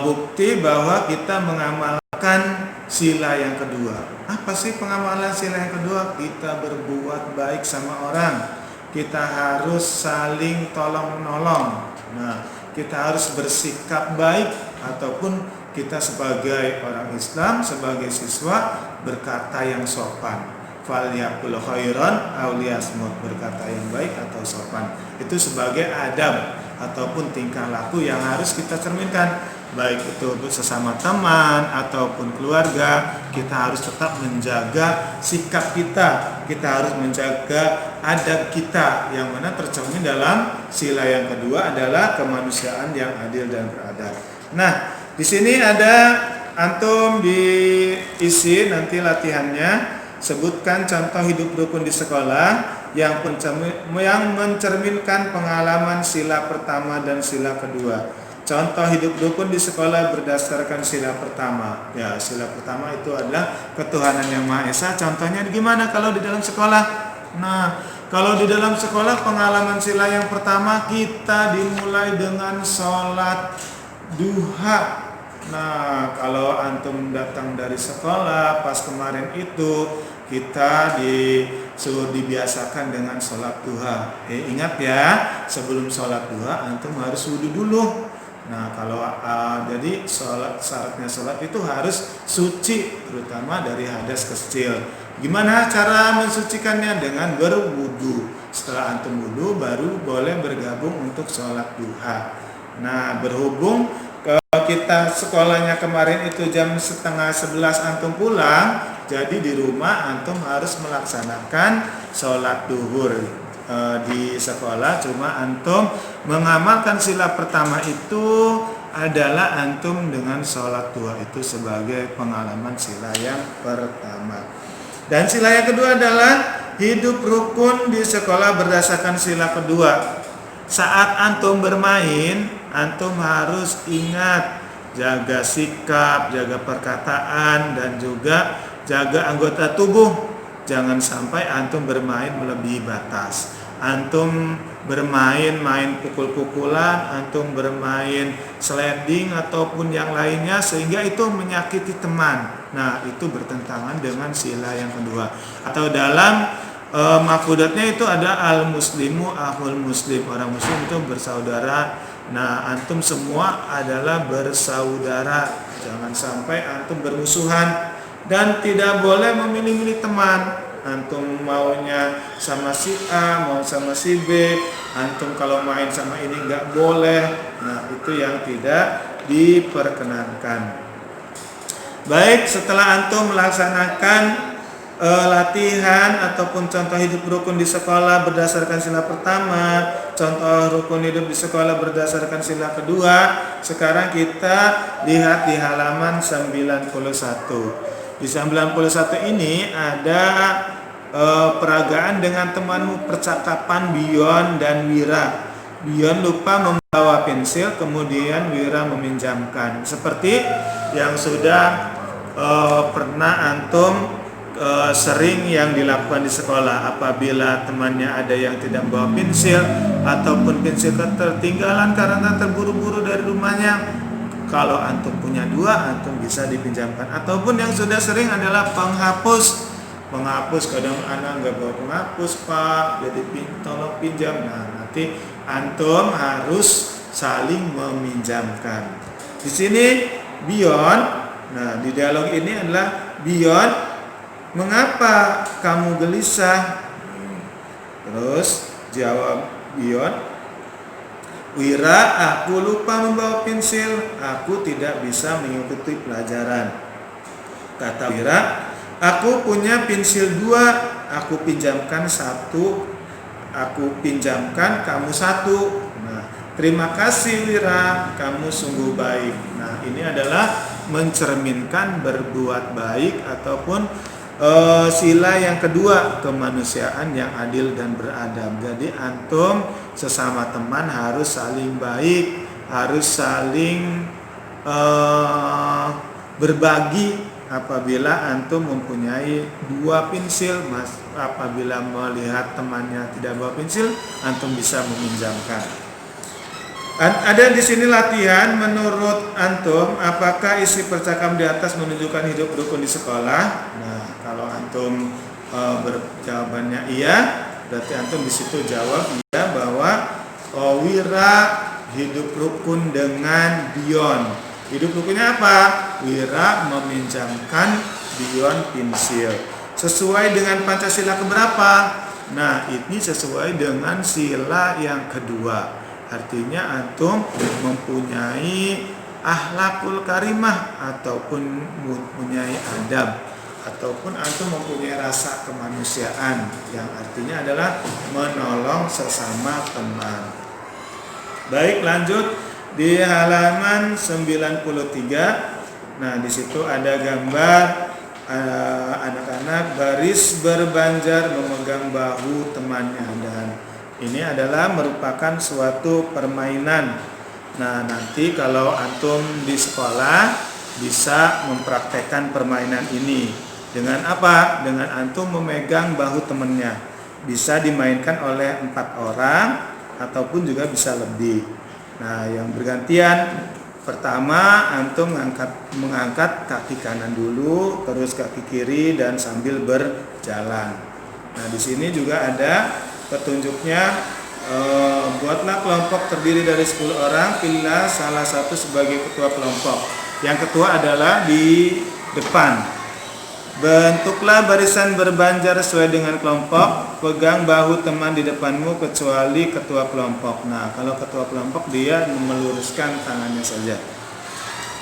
bukti bahwa kita mengamalkan sila yang kedua. Apa sih pengamalan sila yang kedua? Kita berbuat baik sama orang. Kita harus saling tolong-menolong. Nah, kita harus bersikap baik, ataupun kita sebagai orang Islam, sebagai siswa, berkata yang sopan. Falyaqul khairan aw liyasmut, berkata yang baik atau sopan. Itu sebagai adab ataupun tingkah laku yang harus kita cerminkan, baik itu sesama teman ataupun keluarga. Kita harus tetap menjaga sikap kita harus menjaga adab kita, yang mana tercermin dalam sila yang kedua adalah kemanusiaan yang adil dan beradab. Nah, di sini ada antum diisi nanti latihannya. Sebutkan contoh hidup rukun di sekolah yang mencerminkan pengalaman sila pertama dan sila kedua. Contoh hidup rukun di sekolah berdasarkan sila pertama. Ya, sila pertama itu adalah ketuhanan yang Maha Esa. Contohnya gimana kalau di dalam sekolah? Nah, kalau di dalam sekolah pengalaman sila yang pertama, kita dimulai dengan sholat duha. Nah, kalau antum datang dari sekolah pas kemarin itu, kita disuruh dibiasakan dengan sholat duha. Ingat ya, sebelum sholat duha antum harus wudu dulu. Nah, kalau jadi syaratnya sholat itu harus suci, terutama dari hadas kecil. Gimana cara mensucikannya? Dengan berwudu. Setelah antum wudu, baru boleh bergabung untuk sholat duha. Nah, berhubung kita sekolahnya kemarin itu jam 10:30 antum pulang, jadi di rumah antum harus melaksanakan sholat duhur di sekolah. Cuma antum mengamalkan sila pertama itu adalah antum dengan sholat duha itu sebagai pengalaman sila yang pertama. Dan sila yang kedua adalah hidup rukun di sekolah berdasarkan sila kedua. Saat antum bermain, antum harus ingat jaga sikap, jaga perkataan, dan juga jaga anggota tubuh. Jangan sampai antum bermain melebihi batas. Antum main pukul-pukulan, antum bermain sliding ataupun yang lainnya sehingga itu menyakiti teman. Nah, itu bertentangan dengan sila yang kedua. Atau dalam mafudatnya itu ada al-muslimu akhul muslim, orang muslim itu bersaudara. Nah, antum semua adalah bersaudara. Jangan sampai antum bermusuhan, dan tidak boleh memilih-milih teman. Antum maunya sama si A, mau sama si B. Antum kalau main sama ini nggak boleh. Nah, itu yang tidak diperkenankan. Baik, setelah antum melaksanakan latihan ataupun contoh hidup rukun di sekolah berdasarkan sila pertama, contoh rukun hidup di sekolah berdasarkan sila kedua, sekarang kita lihat di halaman 91. Di 91 ini ada peragaan dengan temanmu, percakapan Bion dan Wira. Bion lupa membawa pensil, kemudian Wira meminjamkan. Seperti yang sudah pernah antum sering yang dilakukan di sekolah. Apabila temannya ada yang tidak membawa pensil ataupun pensil ketertinggalan karena terburu-buru dari rumahnya, kalau antum punya dua, antum bisa dipinjamkan. Ataupun yang sudah sering adalah penghapus. Kadang anak nggak bawa penghapus, Pak, jadi tolong pinjam. Nah, nanti antum harus saling meminjamkan. Di sini Bion, nah di dialog ini adalah Bion, mengapa kamu gelisah? Terus jawab Bion, Wira, aku lupa membawa pensil, aku tidak bisa mengikuti pelajaran. Kata Wira, aku punya pensil 2, aku pinjamkan 1, aku pinjamkan kamu 1. Nah, terima kasih Wira, kamu sungguh baik. Nah, ini adalah mencerminkan berbuat baik ataupun sila yang kedua, kemanusiaan yang adil dan beradab. Jadi antum sesama teman harus saling baik, harus saling berbagi. Apabila antum mempunyai 2 pensil, apabila melihat temannya tidak bawa pensil, antum bisa meminjamkan. Ada di sini latihan. Menurut antum, apakah isi percakapan di atas menunjukkan hidup rukun di sekolah? Nah, kalau antum berjawabannya iya, berarti antum di situ jawab iya bahwa Wira hidup rukun dengan Dion. Hidup rukunnya apa? Wira meminjamkan Dion pensil. Sesuai dengan Pancasila keberapa? Nah, ini sesuai dengan sila yang kedua. Artinya antum mempunyai akhlakul karimah ataupun mempunyai adab, ataupun antum mempunyai rasa kemanusiaan yang artinya adalah menolong sesama teman. Baik, lanjut di halaman 93. Nah, di situ ada gambar anak-anak baris berbanjar memegang bahu temannya, dan ini adalah merupakan suatu permainan. Nah, nanti kalau antum di sekolah bisa mempraktekkan permainan ini dengan apa? Dengan antum memegang bahu temannya. Bisa dimainkan oleh 4 orang ataupun juga bisa lebih. Nah, yang bergantian. Pertama, antum mengangkat kaki kanan dulu, terus kaki kiri dan sambil berjalan. Nah, di sini juga ada petunjuknya. Buatlah kelompok terdiri dari 10 orang, pilihlah salah satu sebagai ketua kelompok. Yang ketua adalah di depan. Bentuklah barisan berbanjar sesuai dengan kelompok. Pegang bahu teman di depanmu kecuali ketua kelompok. Nah, kalau ketua kelompok dia meluruskan tangannya saja.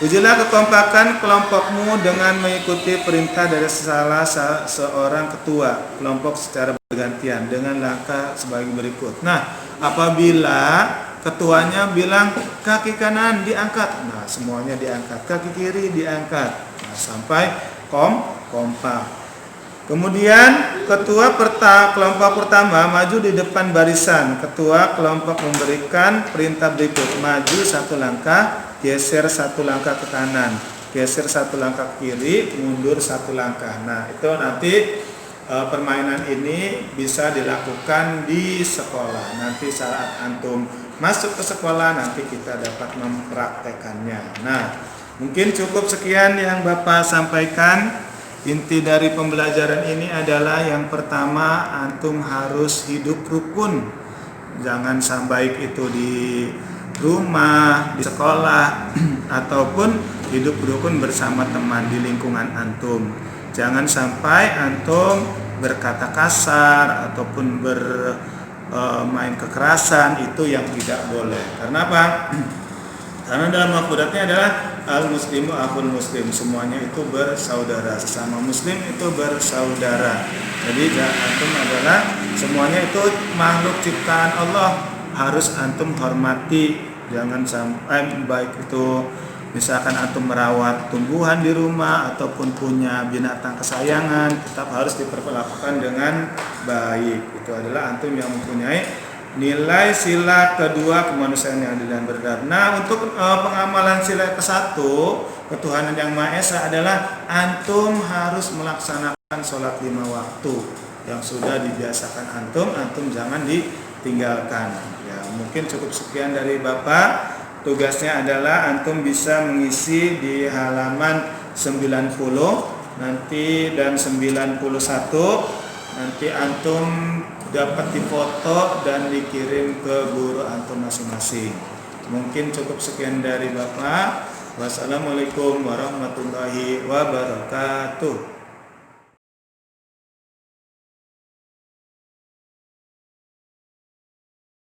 Ujilah kekompakan kelompokmu dengan mengikuti perintah dari salah seorang ketua kelompok secara bergantian dengan langkah sebagai berikut. Nah, apabila ketuanya bilang kaki kanan diangkat, nah semuanya diangkat, kaki kiri diangkat, nah, sampai kompak. Kemudian ketua kelompok pertama maju di depan barisan. Ketua kelompok memberikan perintah berikut: maju 1 langkah, geser 1 langkah ke kanan, geser 1 langkah ke kiri, mundur 1 langkah. Nah, itu nanti permainan ini bisa dilakukan di sekolah. Nanti saat antum masuk ke sekolah nanti kita dapat mempraktekannya. Nah, mungkin cukup sekian yang Bapak sampaikan. Inti dari pembelajaran ini adalah yang pertama, antum harus hidup rukun. Jangan sampai itu di rumah, di sekolah, ataupun hidup rukun bersama teman di lingkungan antum. Jangan sampai antum berkata kasar ataupun bermain kekerasan, itu yang tidak boleh. Karena apa? Karena dalam Al-Qurannya adalah al-muslimu akhul muslim, semuanya itu bersaudara, sesama muslim itu bersaudara. Jadi antum adalah semuanya itu makhluk ciptaan Allah, harus antum hormati. Jangan sampai baik itu misalkan antum merawat tumbuhan di rumah ataupun punya binatang kesayangan, tetap harus diperlakukan dengan baik. Itu adalah antum yang mempunyai nilai sila kedua kemanusiaan yang adil dan beradab. Nah, untuk pengamalan sila ke-1 ketuhanan yang Maha Esa adalah antum harus melaksanakan sholat 5 waktu yang sudah dibiasakan antum jangan ditinggalkan. Ya, mungkin cukup sekian dari Bapak. Tugasnya adalah antum bisa mengisi di halaman 90 nanti dan 91. Nanti antum dapat difoto dan dikirim ke guru antum masing-masing. Mungkin cukup sekian dari Bapak. Wassalamualaikum warahmatullahi wabarakatuh.